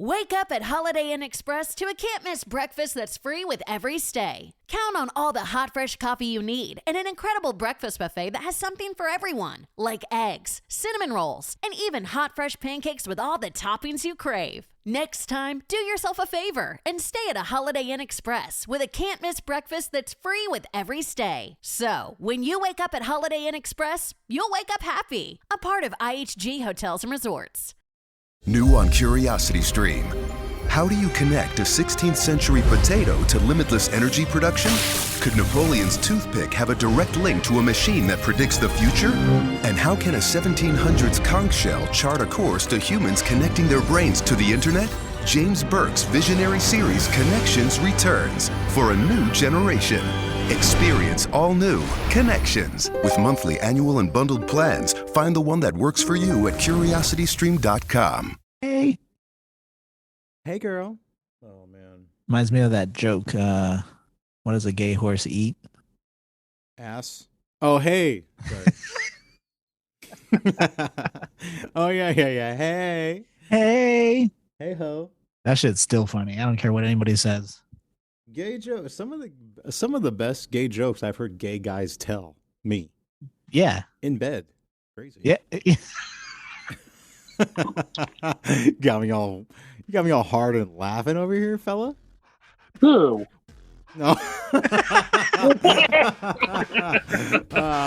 Wake up at Holiday Inn Express to a can't-miss breakfast that's free with every stay. Count on all the hot, fresh coffee you need and an incredible breakfast buffet that has something for everyone, like eggs, cinnamon rolls, and even hot, fresh pancakes with all the toppings you crave. Next time, do yourself a favor and stay at a Holiday Inn Express with a can't-miss breakfast that's free with every stay. So, when you wake up at Holiday Inn Express, you'll wake up happy. A part of IHG Hotels and Resorts. New on Curiosity Stream. How do you connect a 16th century potato to limitless energy production? Could Napoleon's toothpick have a direct link to a machine that predicts the future? And how can a 1700s conch shell chart a course to humans connecting their brains to the internet? James Burke's visionary series Connections returns for a new generation. Experience all new Connections. With monthly, annual, and bundled plans, find the one that works for you at curiositystream.com. Hey. Hey, girl. Oh, man. Reminds me of that joke. What does a gay horse eat? Ass. Oh, hey. Sorry. Oh, yeah. Hey. Hey. Hey, ho. That shit's still funny. I don't care what anybody says. Gay jokes. Some of the best gay jokes I've heard gay guys tell me. Yeah. In bed. Crazy. Yeah. You got me all hard and laughing over here, fella. Who? No.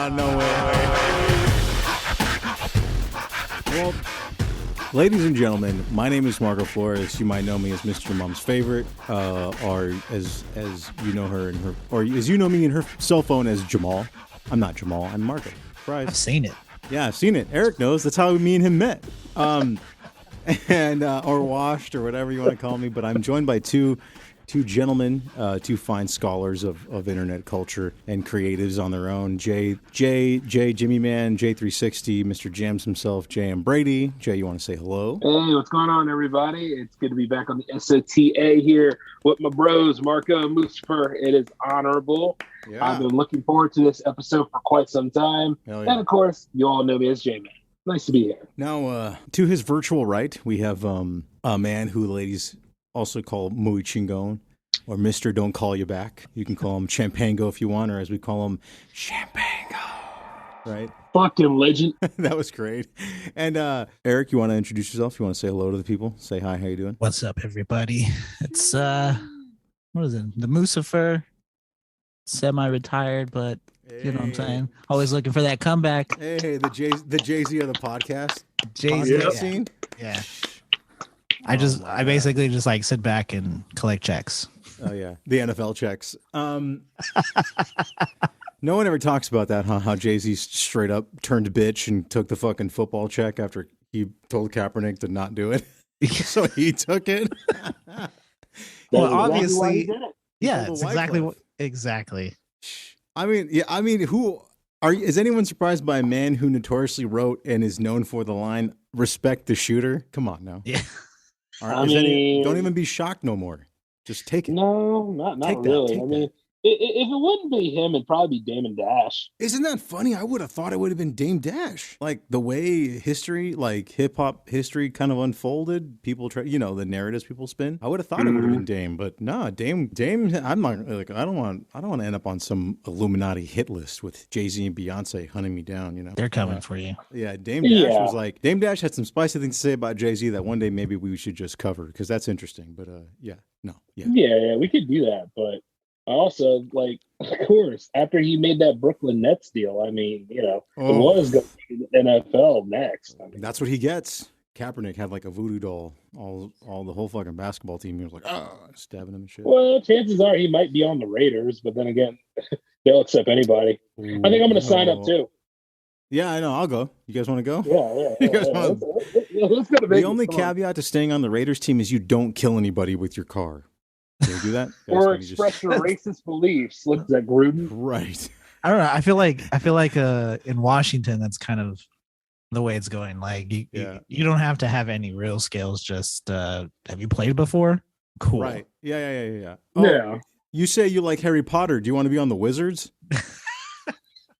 No way. Well, ladies and gentlemen, my name is Marco Flores. You might know me as Mr. Mom's Favorite, or as you know her or as you know me in her cell phone as Jamal. I'm not Jamal. I'm Marco. Surprise. I've seen it. Yeah, I've seen it. Eric knows. That's how me and him met. And or washed or whatever you want to call me. But I'm joined by two gentlemen, two fine scholars of internet culture and creatives on their own. Jay, Jimmy Man, J360, Mr. Jams himself, J.M. Brady. Jay, you want to say hello? Hey, what's going on, everybody? It's good to be back on the SOTA here with my bros, Marco and Mustafa. It is honorable. Yeah. I've been looking forward to this episode for quite some time. Yeah. And, of course, you all know me as J-Man. Nice to be here. Now, to his virtual right, we have a man who the ladies also call Muy Chingon, or Mr. Don't Call You Back. You can call him Champango if you want, or as we call him, Champango. Right? Fucking legend. That was great. And Eric, you want to introduce yourself? You want to say hello to the people? Say hi, how you doing? What's up, everybody? It's, what is it? The Mustafa, semi-retired, but you know what I'm saying? Always looking for that comeback. Hey, the Jay-Z of the podcast. Jay-Z. Scene? Yeah. I basically just like sit back and collect checks. Oh yeah, the NFL checks. No one ever talks about that, huh? How Jay-Z straight up turned bitch and took the fucking football check after he told Kaepernick to not do it. So he took it. Well, obviously, yeah, it's exactly. I mean, is anyone surprised by a man who notoriously wrote and is known for the line "Respect the shooter"? Come on now. Yeah. All right, don't even be shocked no more. Just take it. No, not really. I mean, if it wouldn't be him, it'd probably be Damon Dash. Isn't that funny? I would have thought it would have been Dame Dash. Like the way history, like hip hop history, kind of unfolded. People try, the narratives people spin. I would have thought it would have been Dame, but nah, Dame. I'm not like I don't want to end up on some Illuminati hit list with Jay-Z and Beyonce hunting me down. They're coming for you. Yeah, Dame Dash was like Dame Dash had some spicy things to say about Jay-Z that one day maybe we should just cover because that's interesting. But yeah, we could do that, but. Also, of course, after he made that Brooklyn Nets deal, I mean, it was going to be the NFL next. I mean, that's what he gets. Kaepernick had like a voodoo doll, all the whole fucking basketball team. He was like, stabbing him and shit. Well, chances are he might be on the Raiders, but then again, they'll accept anybody. I think I'm going to sign up too. Yeah, I know. I'll go. You guys want to go? Yeah. You guys want? The only caveat to staying on the Raiders team is you don't kill anybody with your car. Can you do that? Or express your racist beliefs. Look at that, Gruden. Right. I don't know. I feel like in Washington, that's kind of the way it's going. Like you don't have to have any real skills. Just have you played before? Cool. Right. Yeah. Yeah. You say you like Harry Potter. Do you want to be on the Wizards?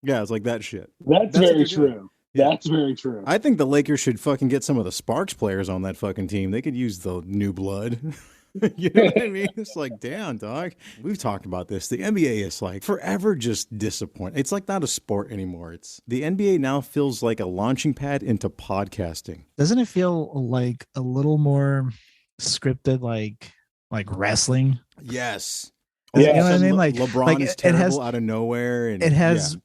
Yeah, it's like that shit. That's very true. That's very true. I think the Lakers should fucking get some of the Sparks players on that fucking team. They could use the new blood. You know what I mean? It's like, damn, dog. We've talked about this. The NBA is like forever just disappointed. It's like not a sport anymore. The NBA now feels like a launching pad into podcasting. Doesn't it feel like a little more scripted, like wrestling? Yes. You know what I mean? Like LeBron is terrible out of nowhere. And it has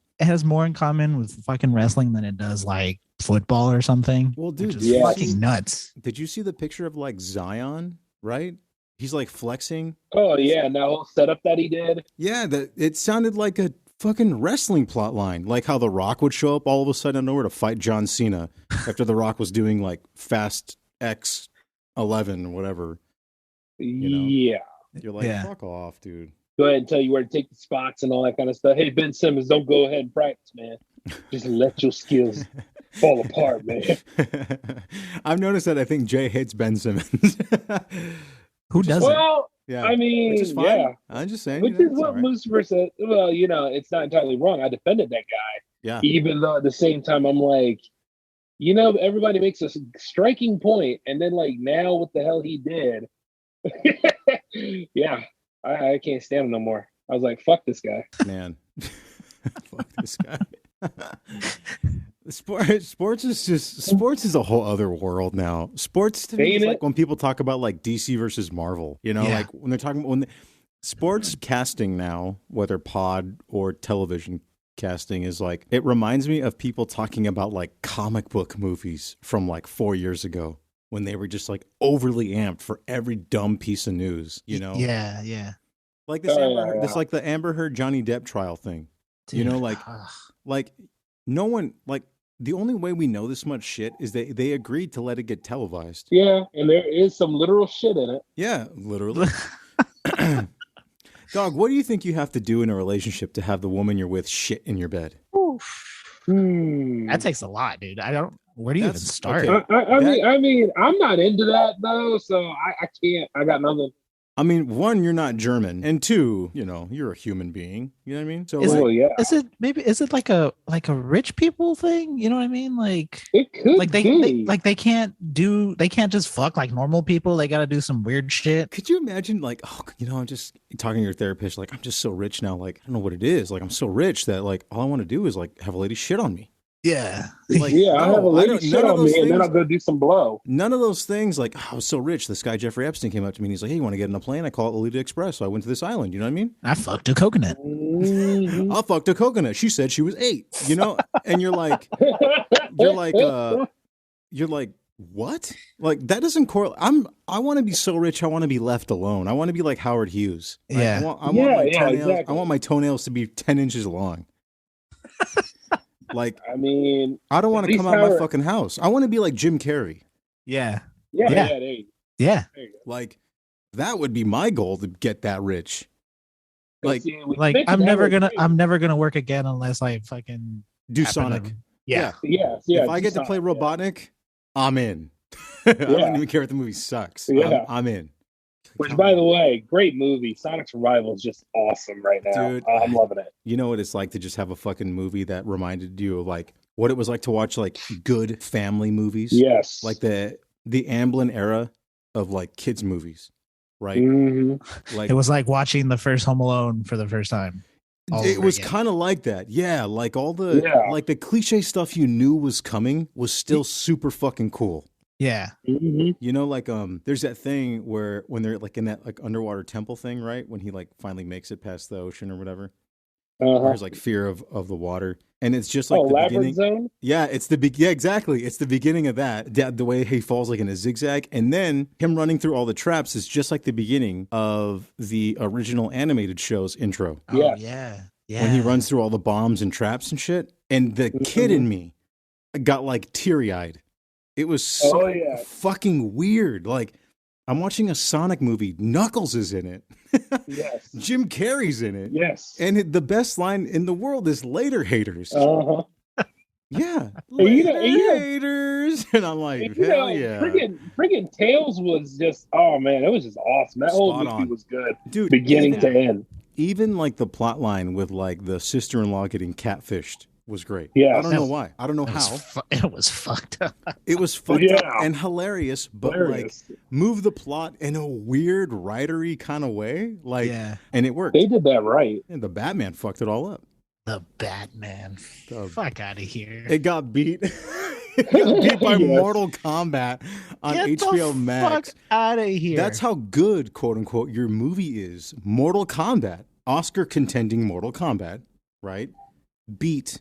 more in common with fucking wrestling than it does like football or something. Well, dude, it's fucking nuts. Did you see the picture of like Zion? Right? He's like flexing. Oh yeah, and that whole setup that he did. Yeah, it sounded like a fucking wrestling plot line. Like how The Rock would show up all of a sudden out of nowhere to fight John Cena after The Rock was doing like Fast X 11 or whatever. You know? Yeah. You're like, fuck off, dude. Go ahead and tell you where to take the spots and all that kind of stuff. Hey, Ben Simmons, don't go ahead and practice, man. Just let your skills fall apart, man. I've noticed that I think Jay hates Ben Simmons. Who doesn't? Well, yeah. I mean, which is fine. yeah. I'm just saying. Which is what Lucifer said. Well, it's not entirely wrong. I defended that guy. Yeah. Even though at the same time, I'm like, everybody makes a striking point, and then like now what the hell he did. Yeah. I can't stand him no more. I was like, fuck this guy. Man. Fuck this guy. Sports is a whole other world now. Sports to me is like when people talk about like DC versus Marvel, like when they're talking about sports casting now, whether pod or television casting is like, it reminds me of people talking about like comic book movies from like 4 years ago when they were just like overly amped for every dumb piece of news, Yeah, yeah. Like this, like the Amber Heard Johnny Depp trial thing. Dude. Like no one, like the only way we know this much shit is they agreed to let it get televised. Yeah, and there is some literal shit in it. Yeah, literally. Dog, what do you think you have to do in a relationship to have the woman you're with shit in your bed? That takes a lot, dude. Where do you even start? Okay. I mean, I'm not into that though, so I can't. I got nothing. I mean, one, you're not German, and two, you're a human being. You know what I mean? So, is it like a rich people thing? You know what I mean? Like it could like they can't just fuck like normal people. They got to do some weird shit. Could you imagine? Like, I'm just talking to your therapist. Like, I'm just so rich now. Like, I don't know what it is. Like, I'm so rich that like all I want to do is like have a lady shit on me. Yeah. Like, I'll have a lady shit on me and then I'll go do some blow. None of those things, like, I was so rich. This guy, Jeffrey Epstein, came up to me and he's like, hey, you want to get on a plane? I call it Lolita Express. So I went to this island. You know what I mean? I fucked a coconut. Mm-hmm. I fucked a coconut. She said she was 8, and you're like, what? Like, that doesn't correlate. I want to be so rich. I want to be left alone. I want to be like Howard Hughes. Yeah. I want my toenails to be 10 inches long. Like, I mean, I don't want to come out of my fucking house. I want to be like Jim Carrey. Yeah. Yeah. There you go. Like, that would be my goal, to get that rich. Like I'm never gonna work again unless I fucking do Sonic. Yeah. If I get to play Robotnik, I'm in. I don't even care if the movie sucks. Yeah. I'm in. Which, by the way, great movie. Sonic Survival is just awesome right now. Dude, I'm loving it. You know what it's like to just have a fucking movie that reminded you of like what it was like to watch like good family movies? Yes. Like the Amblin era of like kids movies, right? Mm-hmm. Like it was like watching the first Home Alone for the first time. It was kind of like that. Yeah, like all the like the cliche stuff you knew was coming was still super fucking cool. Yeah. Mm-hmm. Like there's that thing where when they're like in that like underwater temple thing, right? When he like finally makes it past the ocean or whatever. There's like fear of the water, and it's just like the beginning. Zone? Yeah, it's exactly. It's the beginning of that. The way he falls like in a zigzag, and then him running through all the traps is just like the beginning of the original animated show's intro. Oh, yeah. When he runs through all the bombs and traps and shit, and the kid in me got like teary eyed. It was so fucking weird. Like, I'm watching a Sonic movie. Knuckles is in it. Yes. Jim Carrey's in it. Yes. And the best line in the world is later haters. Uh-huh. Yeah. Later haters. And I'm like, hell yeah. Friggin' Tails was just, oh man, it was just awesome. That whole movie was good. Dude, beginning to end. Even like the plot line with like the sister-in-law getting catfished was great. Yeah. I don't know why. I don't know how. It was fucked up. It was fucked up and hilarious, but like move the plot in a weird writery kind of way. Like, and it worked. They did that right. And the Batman fucked it all up. The Batman. Fuck out of here. It got beat. It got beat by Mortal Kombat on HBO Max. Fuck out of here. That's how good, quote unquote, your movie is. Mortal Kombat, Oscar contending Mortal Kombat, right? Beat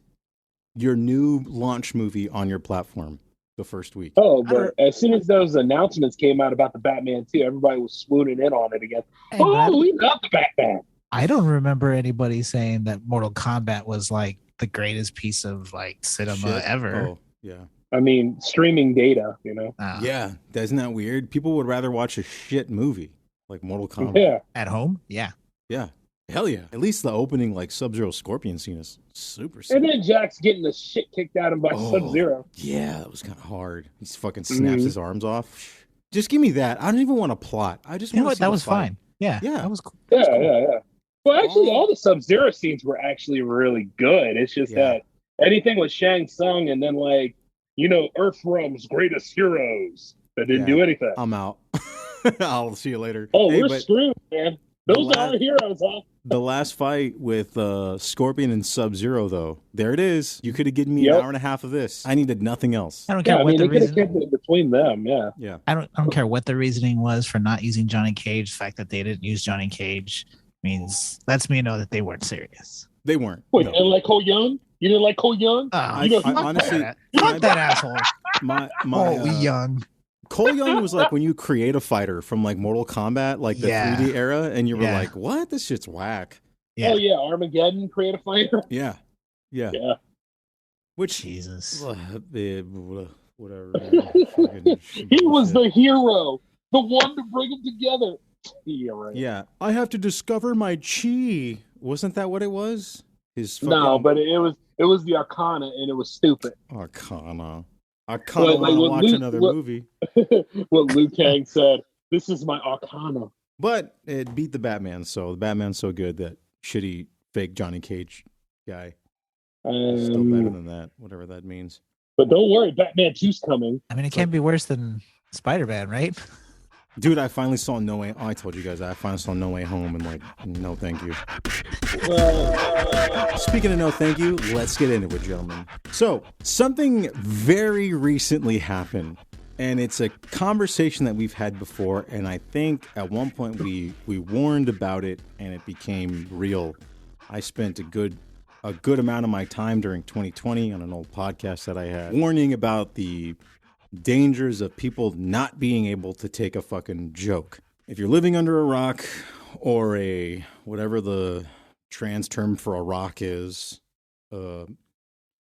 your new launch movie on your platform the first week. Oh, but as soon as those announcements came out about the Batman 2, everybody was swooning in on it again. Hey, we love the Batman. I don't remember anybody saying that Mortal Kombat was like the greatest piece of like cinema ever. Oh, yeah. I mean, streaming data, Yeah, isn't that weird? People would rather watch a shit movie like Mortal Kombat. Yeah. At home? Yeah. Yeah. Hell yeah. At least the opening like Sub-Zero Scorpion scene is super sick. And then Jack's getting the shit kicked out of him by Sub-Zero. Yeah, that was kind of hard. He fucking snaps his arms off. Just give me that. I don't even want a plot. I just want to see that was fine. Yeah. That was cool. Yeah. Well, actually, all the Sub-Zero scenes were actually really good. It's just that anything with Shang Tsung and then like, Earthrealm's greatest heroes that didn't do anything. I'm out. I'll see you later. Oh, we're screwed, man. Those are our heroes, huh? The last fight with Scorpion and Sub-Zero, though, there it is. You could have given me an hour and a half of this. I needed nothing else. I don't care what the reason. Kept it between them, yeah. I don't care what the reasoning was for not using Johnny Cage. The fact that they didn't use Johnny Cage lets me know that they weren't serious. They weren't. Wait, no. And like Cole Young? You didn't like Cole Young? I honestly, fuck that asshole. Young. Cole Young was like when you create a fighter from like Mortal Kombat, like the 3D era, and you were like, "What? This shit's whack." Yeah. Oh yeah, Armageddon, create a fighter. Yeah. Which Jesus, whatever. He was the hero, the one to bring them together. Yeah, I have to discover my chi. Wasn't that what it was? No, but it was the Arcana, and it was stupid. Arcana. I kind of want to watch another movie. What Liu Kang said, this is my Arcana. But it beat the Batman, so the Batman's so good that shitty fake Johnny Cage guy is still better than that, whatever that means. But don't worry, Batman 2's coming. I mean, it can't be worse than Spider-Man, right? Dude, I finally saw No Way... Oh, I told you guys that. I finally saw No Way Home and like, no thank you. Speaking of no thank you, let's get into it, gentlemen. So, something very recently happened, and it's a conversation that we've had before, and I think at one point we warned about it, and it became real. I spent a good amount of my time during 2020 on an old podcast that I had, warning about the dangers of people not being able to take a fucking joke. If you're living under a rock or a whatever the trans term for a rock is,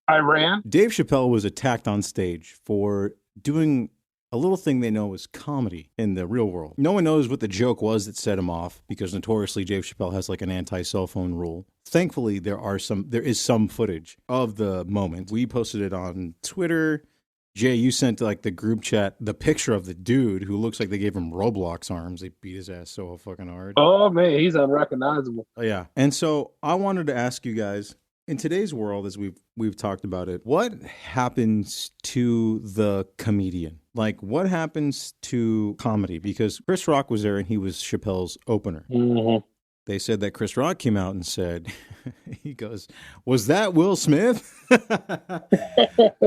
Iran. Dave Chappelle was attacked on stage for doing a little thing they know is comedy in the real world. No one knows what the joke was that set him off because notoriously Dave Chappelle has like an anti-cell phone rule. Thankfully, there is some footage of the moment. We posted it on Twitter. Jay, you sent like the group chat the picture of the dude who looks like they gave him Roblox arms. They beat his ass so fucking hard. Oh man, he's unrecognizable. Yeah. And so I wanted to ask you guys, in today's world, as we've talked about it, what happens to the comedian? Like, what happens to comedy? Because Chris Rock was there and he was Chappelle's opener. Mm-hmm. They said that Chris Rock came out and said, he goes, "Was that Will Smith?"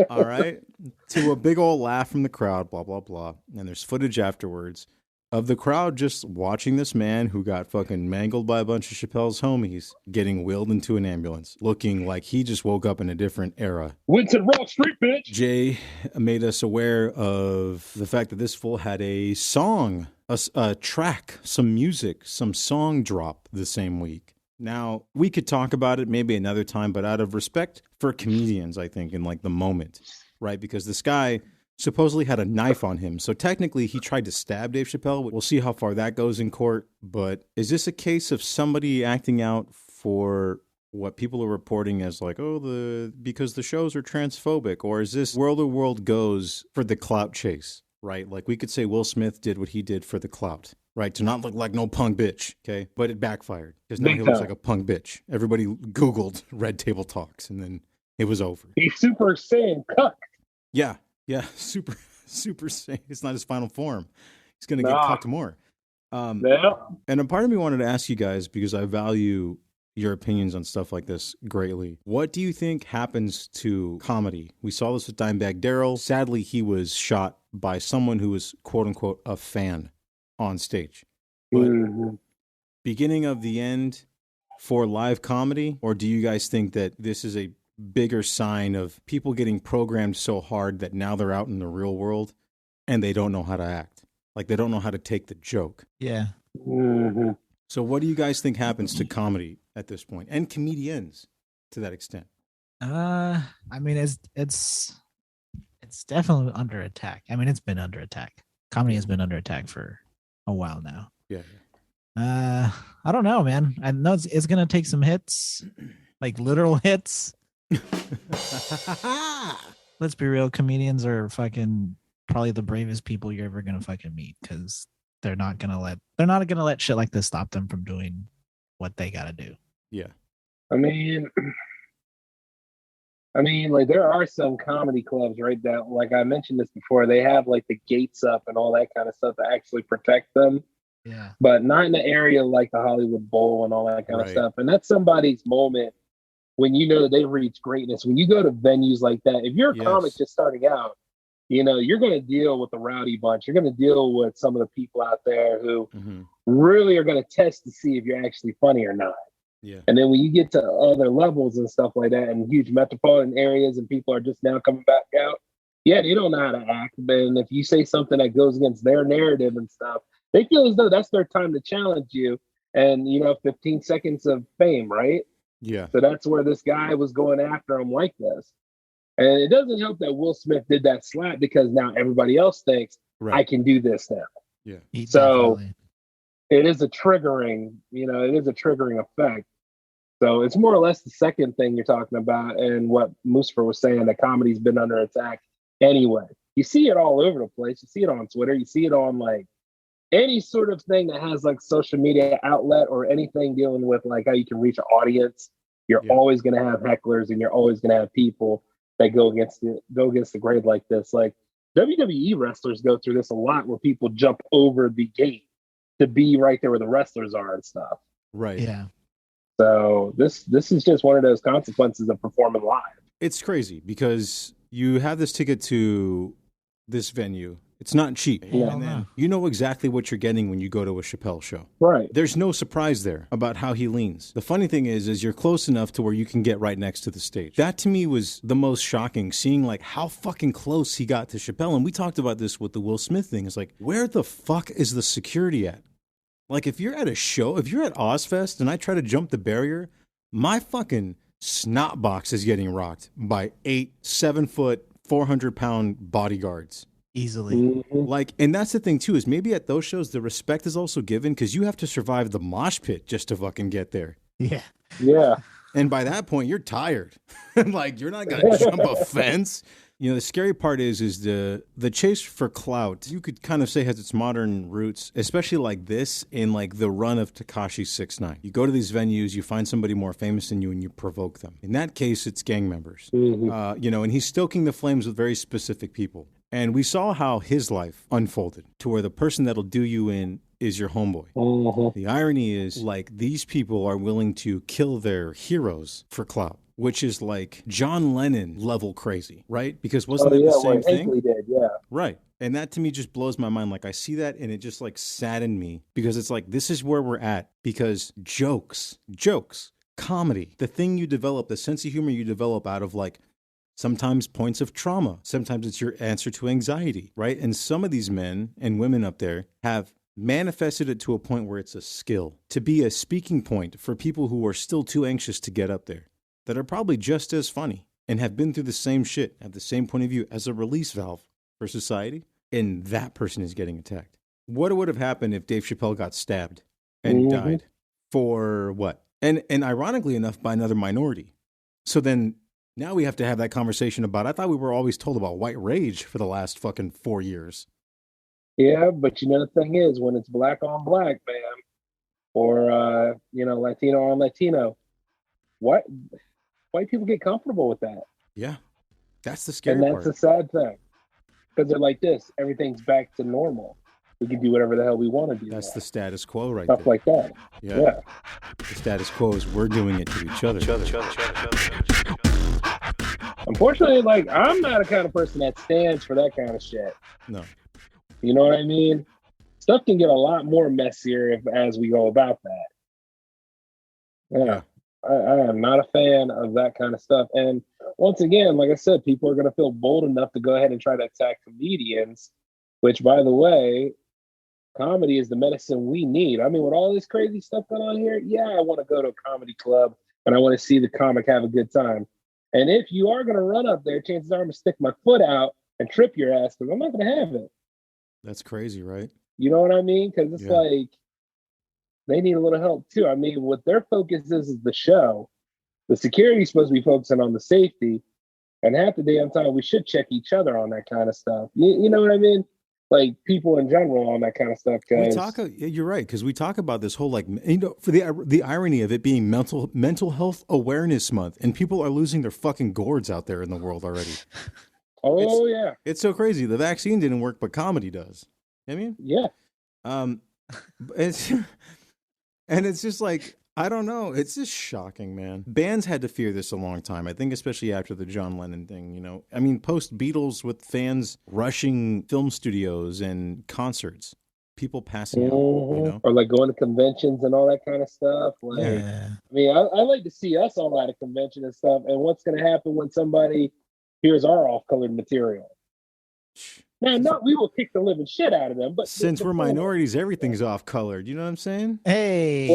All right. To a big old laugh from the crowd, blah, blah, blah. And there's footage afterwards of the crowd just watching this man who got fucking mangled by a bunch of Chappelle's homies getting wheeled into an ambulance, looking like he just woke up in a different era. Went to Rock Street, bitch. Jay made us aware of the fact that this fool had a song, a track, some music, some song drop the same week. Now, we could talk about it maybe another time, but out of respect for comedians, I think, in like the moment, right? Because this guy supposedly had a knife on him. So technically he tried to stab Dave Chappelle. We'll see how far that goes in court. But is this a case of somebody acting out for what people are reporting as like, because the shows are transphobic? Or is this World of World goes for the clout chase, right? Like we could say Will Smith did what he did for the clout, right? To not look like no punk bitch, okay? But it backfired because now he looks like a punk bitch. Everybody Googled Red Table Talks and then it was over. He's Super Saiyan cucked. Yeah, super Saiyan. It's not his final form. He's gonna get cucked more. Yeah. And a part of me wanted to ask you guys, because I value your opinions on stuff like this greatly. What do you think happens to comedy? We saw this with Dimebag Darrell. Sadly, he was shot by someone who was, quote unquote, a fan on stage. But beginning of the end for live comedy? Or do you guys think that this is a bigger sign of people getting programmed so hard that now they're out in the real world and they don't know how to act? Like, they don't know how to take the joke. Yeah. So what do you guys think happens to comedy at this point, and comedians to that extent? I mean, it's definitely under attack. I mean, it's been under attack. Comedy has been under attack for a while now. Yeah. I don't know, man. I know it's gonna take some hits, like literal hits. Let's be real. Comedians are fucking probably the bravest people you're ever gonna fucking meet, because they're not gonna let shit like this stop them from doing what they gotta do. Yeah. I mean, like, there are some comedy clubs, right, that, like I mentioned this before, they have like the gates up and all that kind of stuff to actually protect them. Yeah. But not in the area like the Hollywood Bowl and all that kind of stuff. And that's somebody's moment when you know that they've reached greatness. When you go to venues like that, if you're a comic just starting out, you know, you're going to deal with the rowdy bunch. You're going to deal with some of the people out there who really are going to test to see if you're actually funny or not. Yeah. And then when you get to other levels and stuff like that, and huge metropolitan areas, and people are just now coming back out, they don't know how to act. But if you say something that goes against their narrative and stuff, they feel as though that's their time to challenge you. And, 15 seconds of fame, right? Yeah. So that's where this guy was going after him like this. And it doesn't help that Will Smith did that slap, because now everybody else thinks, I can do this now. Yeah. So it is a triggering, effect. So it's more or less the second thing you're talking about, and what Musfer was saying, that comedy's been under attack anyway. You see it all over the place. You see it on Twitter. You see it on like any sort of thing that has like social media outlet, or anything dealing with like how you can reach an audience. You're always going to have hecklers, and you're always going to have people that go against the grade like this. Like WWE wrestlers go through this a lot, where people jump over the gate to be right there where the wrestlers are and stuff. Right. Yeah. So this is just one of those consequences of performing live. It's crazy, because you have this ticket to this venue. It's not cheap. Yeah. And then you know exactly what you're getting when you go to a Chappelle show. Right. There's no surprise there about how he leans. The funny thing is you're close enough to where you can get right next to the stage. That to me was the most shocking, seeing like how fucking close he got to Chappelle. And we talked about this with the Will Smith thing. It's like, where the fuck is the security at? Like, if you're at a show, if you're at Ozfest and I try to jump the barrier, my fucking snot box is getting rocked by 7 foot, 400-pound bodyguards. Easily. Like, and that's the thing too, is maybe at those shows, the respect is also given, because you have to survive the mosh pit just to fucking get there. Yeah. Yeah. And by that point, you're tired. Like, you're not going to jump a fence. The scary part is the chase for clout, you could kind of say, has its modern roots, especially like this, in like the run of Tekashi 6ix9ine. You go to these venues, you find somebody more famous than you, and you provoke them. In that case, it's gang members. And he's stoking the flames with very specific people. And we saw how his life unfolded, to where the person that'll do you in is your homeboy. The irony is, like, these people are willing to kill their heroes for clout, which is like John Lennon level crazy, right? Because wasn't that the same thing? Did, yeah. Right. And that to me just blows my mind. Like, I see that and it just like saddened me, because it's like, this is where we're at, because jokes, comedy, the thing you develop, the sense of humor you develop out of like sometimes points of trauma, sometimes it's your answer to anxiety, right? And some of these men and women up there have manifested it to a point where it's a skill to be a speaking point for people who are still too anxious to get up there, that are probably just as funny and have been through the same shit, have the same point of view as a release valve for society, and that person is getting attacked. What would have happened if Dave Chappelle got stabbed and died for what? And ironically enough, by another minority. So then now we have to have that conversation about, I thought we were always told about white rage for the last fucking 4 years. Yeah, but the thing is, when it's black on black, man, or Latino on Latino, white people get comfortable with that. Yeah. That's the And scary that's part. the sad thing. Because they're like this, everything's back to normal. We can do whatever the hell we want to do. That's the status quo right Stuff there. like that. Yeah. The status quo is we're doing it to each other. Unfortunately, like, I'm not a kind of person that stands for that kind of shit. No. You know what I mean? Stuff can get a lot more messier as we go about that. Yeah. I am not a fan of that kind of stuff. And once again, like I said, people are going to feel bold enough to go ahead and try to attack comedians, which, by the way, comedy is the medicine we need. I mean, with all this crazy stuff going on here, yeah, I want to go to a comedy club and I want to see the comic have a good time. And if you are going to run up there, chances are I'm going to stick my foot out and trip your ass because I'm not going to have it. That's crazy, right? You know what I mean? Because it's like, they need a little help too. I mean, what their focus is the show. The security's supposed to be focusing on the safety. And half the damn time, we should check each other on that kind of stuff. You know what I mean? Like, people in general on that kind of stuff. You're right, because we talk about this whole, like, for the irony of it being mental health awareness month, and people are losing their fucking gourds out there in the world already. It's so crazy. The vaccine didn't work, but comedy does. I mean, it's just like, I don't know. It's just shocking, man. Bands had to fear this a long time. I think especially after the John Lennon thing, you know. I mean, post Beatles with fans rushing film studios and concerts, people passing out, you know. Or like going to conventions and all that kind of stuff. Like, I mean, I like to see us all at a convention and stuff. And what's going to happen when somebody hears our off-colored material? Man, no, we will kick the living shit out of them. But since we're minorities, everything's off-colored. You know what I'm saying? Hey.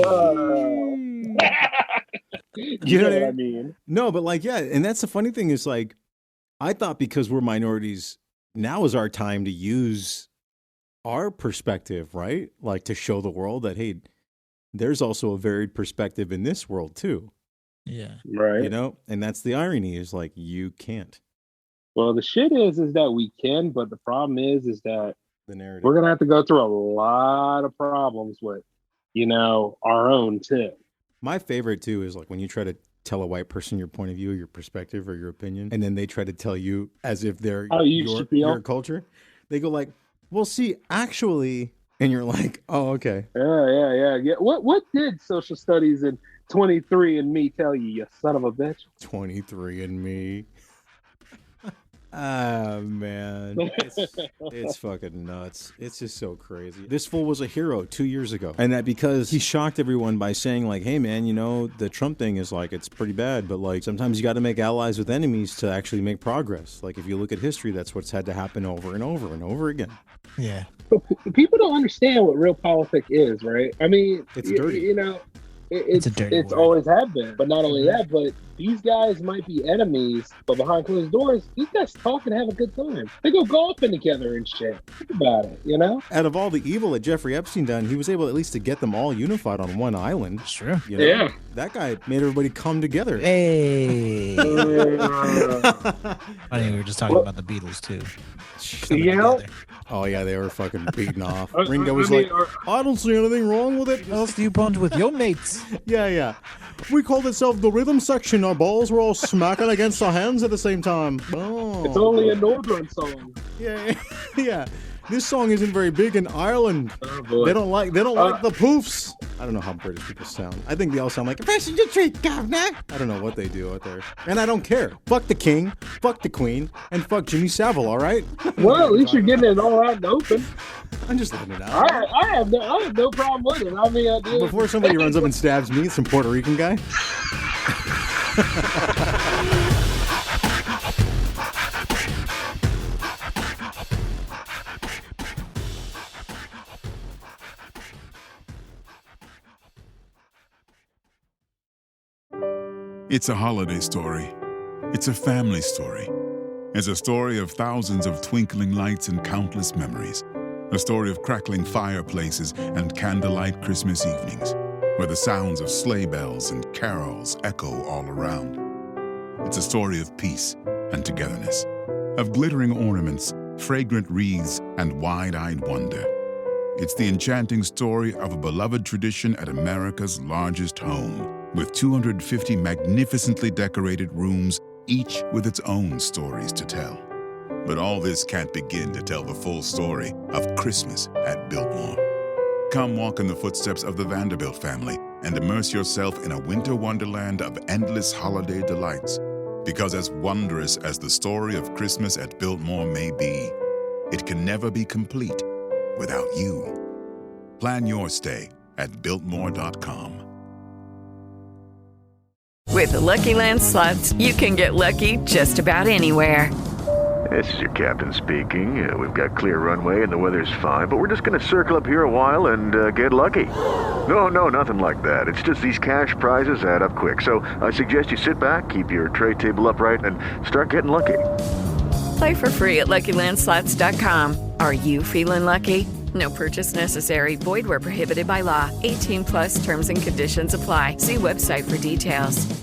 You know what I mean? No, but like, yeah. And that's the funny thing is, like, I thought because we're minorities, now is our time to use our perspective, right? Like, to show the world that, hey, there's also a varied perspective in this world too. Yeah. Right. You know, and that's the irony is, like, you can't. Well, the shit is that we can, but the problem is that the narrative. We're going to have to go through a lot of problems with, you know, our own too. My favorite too is like when you try to tell a white person your point of view, your perspective, or your opinion, and then they try to tell you as if they're your culture. They go like, well, see, actually, and you're like, oh, okay. Yeah. What did social studies and 23andMe tell you, you son of a bitch? 23andMe. Ah, man. It's fucking nuts. It's just so crazy. This fool was a hero 2 years ago. And that because he shocked everyone by saying, like, hey, man, you know, the Trump thing is like, it's pretty bad. But like, sometimes you got to make allies with enemies to actually make progress. Like, if you look at history, that's what's had to happen over and over and over again. Yeah. But people don't understand what real politics is, right? I mean, it's dirty. You know, it's always have been. But not only that, but these guys might be enemies, but behind closed doors, these guys talk and have a good time. They go golfing together and shit. Think about it, you know? Out of all the evil that Jeffrey Epstein done, he was able at least to get them all unified on one island. Sure. You know? Yeah. That guy made everybody come together. Hey. Funny, we were just talking about the Beatles too. You know? Oh yeah, they were fucking beating off. Ringo was like, I don't see anything wrong with it. What else do you punch with your mates? Yeah. We called itself the rhythm section. Our balls were all smacking against our hands at the same time. Oh. It's only a northern song. Yeah. This song isn't very big in Ireland. Oh, they don't like the poofs. I don't know how British people sound. I think they all sound like passenger treat, governor. I don't know what they do out there. And I don't care. Fuck the king, fuck the queen, and fuck Jimmy Savile, all right? Well, at least you're getting it all out and open. I'm just letting it out. I have no problem with it. I mean, before somebody runs up and stabs me, some Puerto Rican guy. It's a holiday story. It's a family story. It's a story of thousands of twinkling lights and countless memories. A story of crackling fireplaces and candlelight Christmas evenings, where the sounds of sleigh bells and carols echo all around. It's a story of peace and togetherness, of glittering ornaments, fragrant wreaths, and wide-eyed wonder. It's the enchanting story of a beloved tradition at America's largest home, with 250 magnificently decorated rooms each with its own stories to tell. But all this can't begin to tell the full story of Christmas at Biltmore. Come walk in the footsteps of the Vanderbilt family and immerse yourself in a winter wonderland of endless holiday delights. Because as wondrous as the story of Christmas at Biltmore may be, it can never be complete without you. Plan your stay at Biltmore.com. With the Lucky Land Slots, you can get lucky just about anywhere. This is your captain speaking. We've got clear runway and the weather's fine, but we're just going to circle up here a while and get lucky. No, nothing like that. It's just these cash prizes add up quick. So I suggest you sit back, keep your tray table upright, and start getting lucky. Play for free at LuckyLandSlots.com. Are you feeling lucky? No purchase necessary. Void where prohibited by law. 18+ terms and conditions apply. See website for details.